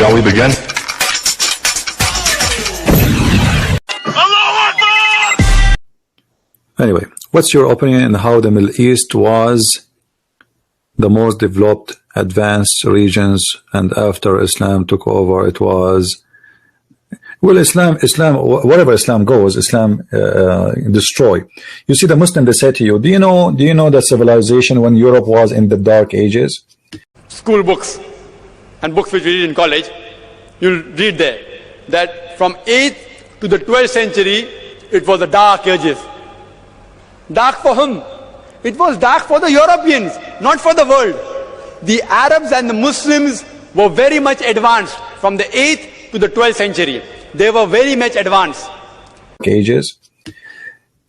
Shall we begin? Anyway, what's your opinion on how the Middle East was the most developed, advanced regions, and after Islam took over, it was, well, Islam, wherever Islam goes, Islam destroy. You see, the Muslim, they say to you, do you know that civilization when Europe was in the Dark Ages? School books and books which we read in college, you'll read there that from 8th to the 12th century, it was the Dark Ages. Dark for whom? It was dark for the Europeans, not for the world. The Arabs and the Muslims were very much advanced from the 8th to the 12th century. They were very much advanced. Ages.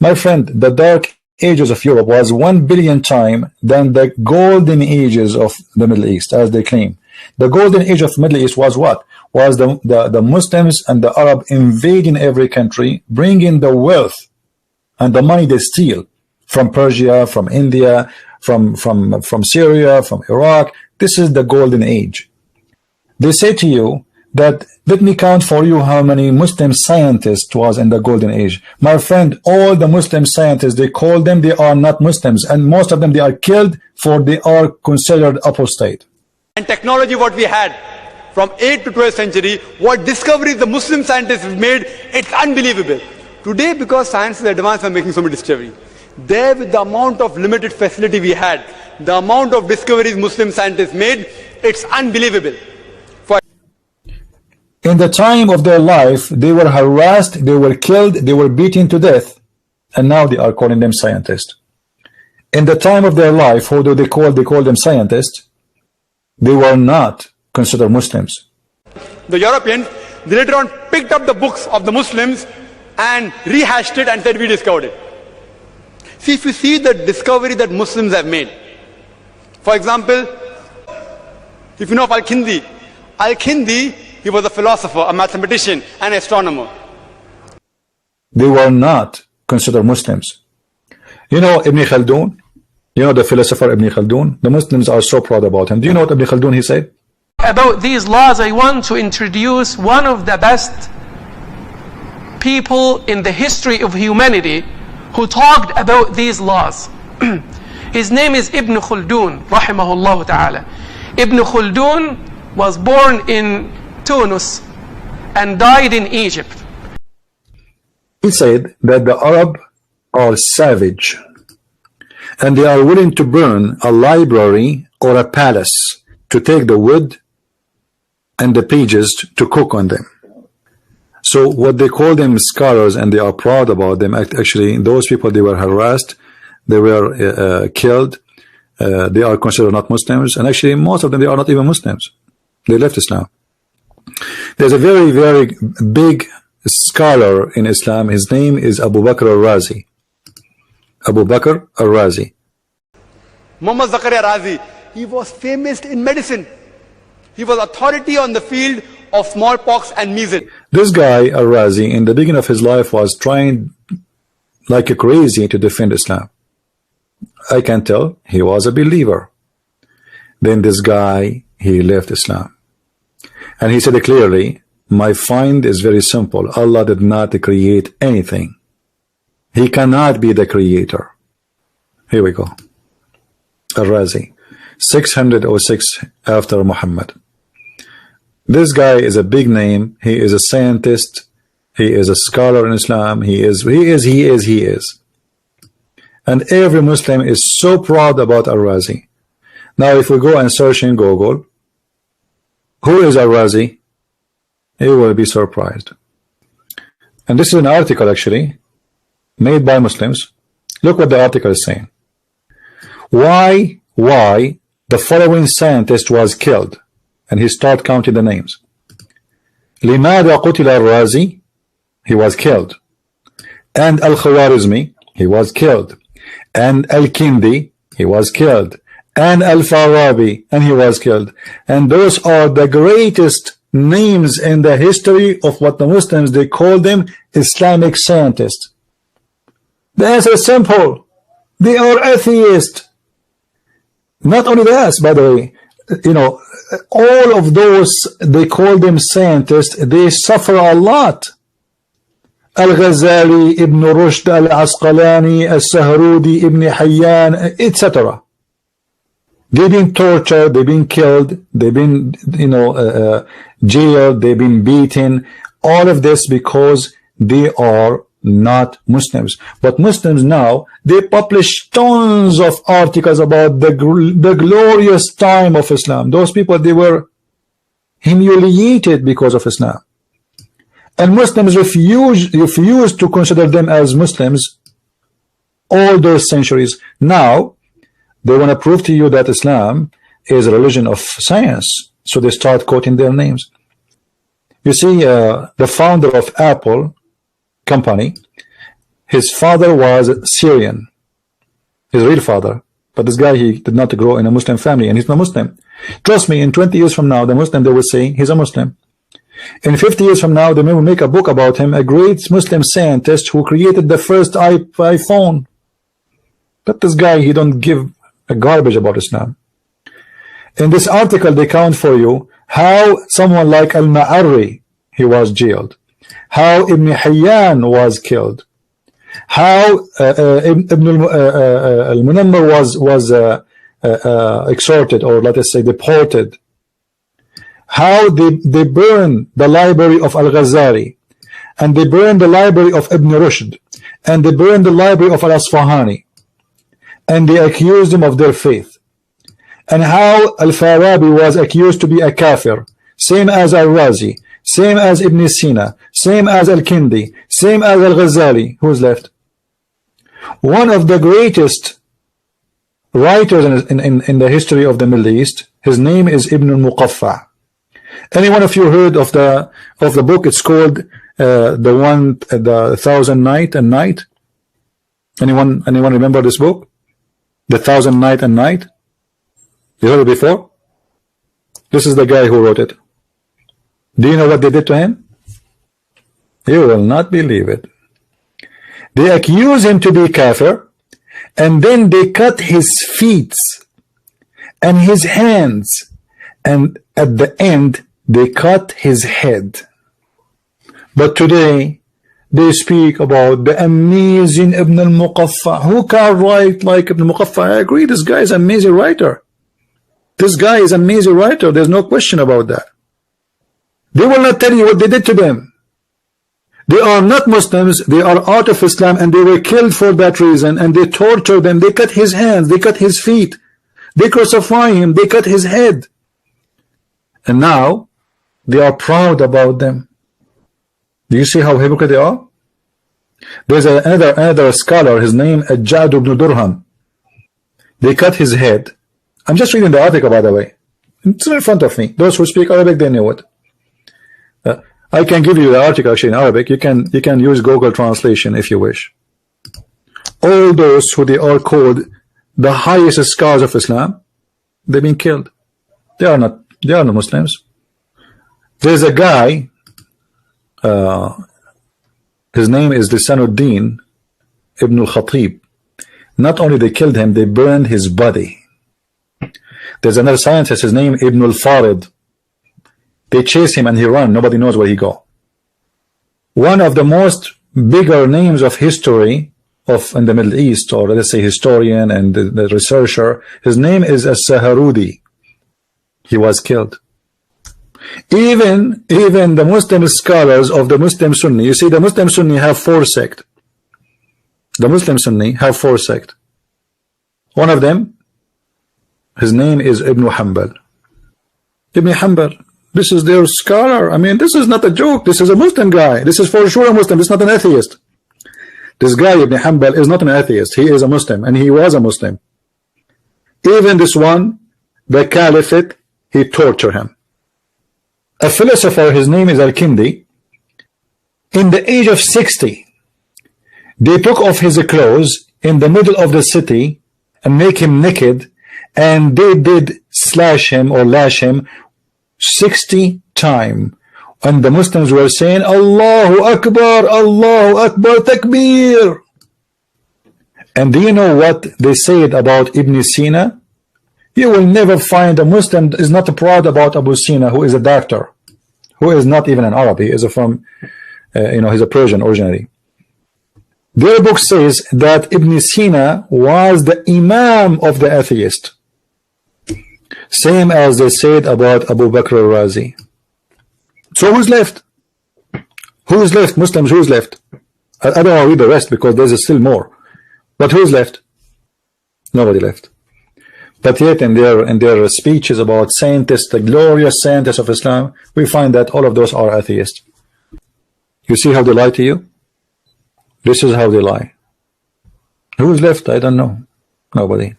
My friend, the Dark Ages of Europe was 1 billion times than the golden ages of the Middle East, as they claim. The golden age of the Middle East was what? Was the Muslims and the Arab invading every country, bringing the wealth and the money they steal from Persia, from India, from Syria, from Iraq. This is the golden age. They say to you that, let me count for you how many Muslim scientists was in the golden age. My friend, all the Muslim scientists, they call them, they are not Muslims, and most of them, they are killed for they are considered apostate. And technology what we had from 8th to 12th century, what discoveries the Muslim scientists made, it's unbelievable. Today, because science is advanced, we are making so many discoveries. There, with the amount of limited facility we had, the amount of discoveries Muslim scientists made, it's unbelievable. In the time of their life, they were harassed, they were killed, they were beaten to death, and now they are calling them scientists. In the time of their life, who do they call? They call them scientists. They were not considered Muslims. The Europeans, they later on picked up the books of the Muslims and rehashed it and said, we discovered it. See, if you see the discovery that Muslims have made, for example, if you know of Al-Kindi, he was a philosopher, a mathematician, an astronomer. They were not considered Muslims. You know Ibn Khaldun? You know the philosopher Ibn Khaldun? The Muslims are so proud about him. Do you know what Ibn Khaldun he said? About these laws, I want to introduce one of the best people in the history of humanity who talked about these laws. His name is Ibn Khaldun, rahimahullah ta'ala. Ibn Khaldun was born in Tunis and died in Egypt. He said that the Arab are savage and they are willing to burn a library or a palace to take the wood and the pages to cook on them. So what they call them scholars, and they are proud about them, actually those people, they were harassed, they were killed, they are considered not Muslims, and actually most of them, they are not even Muslims. They left Islam. There's a very, very big scholar in Islam. His name is Abu Bakr al-Razi. Abu Bakr al-Razi. Muhammad Zakaria Razi, he was famous in medicine. He was authority on the field of smallpox and measles. This guy, al-Razi, in the beginning of his life was trying like a crazy to defend Islam. I can tell he was a believer. Then this guy, he left Islam. And he said clearly, my find is very simple. Allah did not create anything. He cannot be the creator. Here we go. Al-Razi, 606 after Muhammad. This guy is a big name. He is a scientist. He is a scholar in Islam. He is. And every Muslim is so proud about Al-Razi. Now, if we go and search in Google, who is Al-Razi? You will be surprised. And this is an article actually made by Muslims. Look what the article is saying. Why the following scientist was killed? And he start counting the names. لماذا قتل الرازي? He was killed. And Al-Khwarizmi, he was killed. And Al-Kindi, he was killed. And Al-Farabi, and he was killed. And those are the greatest names in the history of what the Muslims, they call them Islamic scientists. The answer is simple. They are atheists. Not only that, by the way, you know, all of those, they call them scientists, they suffer a lot. Al-Ghazali, Ibn Rushd, Al-Asqalani, Al-Sahrudi, Ibn Hayyan, etc. They've been tortured, they've been killed, they've been, you know, jailed, they've been beaten. All of this because they are not Muslims. But Muslims now, they publish tons of articles about the glorious time of Islam. Those people, they were humiliated because of Islam. And Muslims refuse to consider them as Muslims all those centuries. Now, they want to prove to you that Islam is a religion of science. So they start quoting their names. You see, the founder of Apple company, his father was Syrian, his real father, but this guy, he did not grow in a Muslim family, and he's not Muslim. Trust me, in 20 years from now, the Muslim, they will say he's a Muslim. In 50 years from now, they may make a book about him, a great Muslim scientist who created the first iPhone. But this guy, he don't give a garbage about Islam. In this article, they count for you how someone like Al-Ma'arri, he was jailed, how Ibn Hayyan was killed, how Ibn al-Munammar was exhorted, or let us say deported, how they burned the library of Al-Ghazali, and they burned the library of Ibn Rushd, and they burned the library of Al-Asfahani, and they accused him of their faith, and how Al-Farabi was accused to be a kafir, same as Al-Razi, same as Ibn Sina, same as Al-Kindi, same as Al-Ghazali. Who's left? One of the greatest writers in the history of the Middle East, his name is Ibn al-Muqaffa. Any one of you heard of the book? It's called the Thousand Night and Night. Anyone remember this book? The Thousand Night and Night. You heard it before? This is the guy who wrote it. Do you know what they did to him? You will not believe it. They accuse him to be kafir, and then they cut his feet and his hands, and at the end they cut his head. But today they speak about the amazing Ibn al-Muqaffa. Who can write like Ibn al-Muqaffa? I agree, this guy is an amazing writer. This guy is an amazing writer. There's no question about that. They will not tell you what they did to them. They are not Muslims, they are out of Islam, and they were killed for that reason, and they tortured them. They cut his hands, they cut his feet, they crucify him, they cut his head. And now they are proud about them. Do you see how hypocrite they are? There's another scholar, his name Ajad ibn Durham. They cut his head. I'm just reading the article, by the way. It's in front of me. Those who speak Arabic, they know it. I can give you the article actually in Arabic. You can use Google translation if you wish. All those who they are called the highest scholars of Islam, they've been killed. They are not Muslims. There's a guy, his name is Lisanuddin Ibn al-Khatib. Not only they killed him, they burned his body. There's another scientist, his name Ibn al-Farid. They chase him and he run. Nobody knows where he go. One of the most bigger names of history in the Middle East, or let's say historian and the researcher, his name is As-Sahrudi. He was killed. Even the Muslim scholars of the Muslim Sunni, you see, the Muslim Sunni have four sects. The Muslim Sunni have four sects. One of them, his name is Ibn Hanbal. Ibn Hanbal, this is their scholar. I mean, this is not a joke. This is a Muslim guy. This is for sure a Muslim. This is not an atheist. This guy, Ibn Hanbal, is not an atheist. He is a Muslim, and he was a Muslim. Even this one, the Caliphate, he tortured him. A philosopher, his name is Al-Kindi, in the age of 60, they took off his clothes in the middle of the city and make him naked, and they did slash him or lash him 60 times. And the Muslims were saying, Allahu Akbar, Takbir. And do you know what they said about Ibn Sina? You will never find a Muslim is not proud about Abu Sina, who is a doctor, who is not even an Arab. He is from, he's a Persian originally. Their book says that Ibn Sina was the Imam of the atheist, same as they said about Abu Bakr al-Razi. So who's left? Who's left? Muslims, who's left? I don't want to read the rest because there's still more. But who's left? Nobody left. But yet in their speeches about scientists, the glorious scientists of Islam, we find that all of those are atheists. You see how they lie to you? This is how they lie. Who's left? I don't know. Nobody.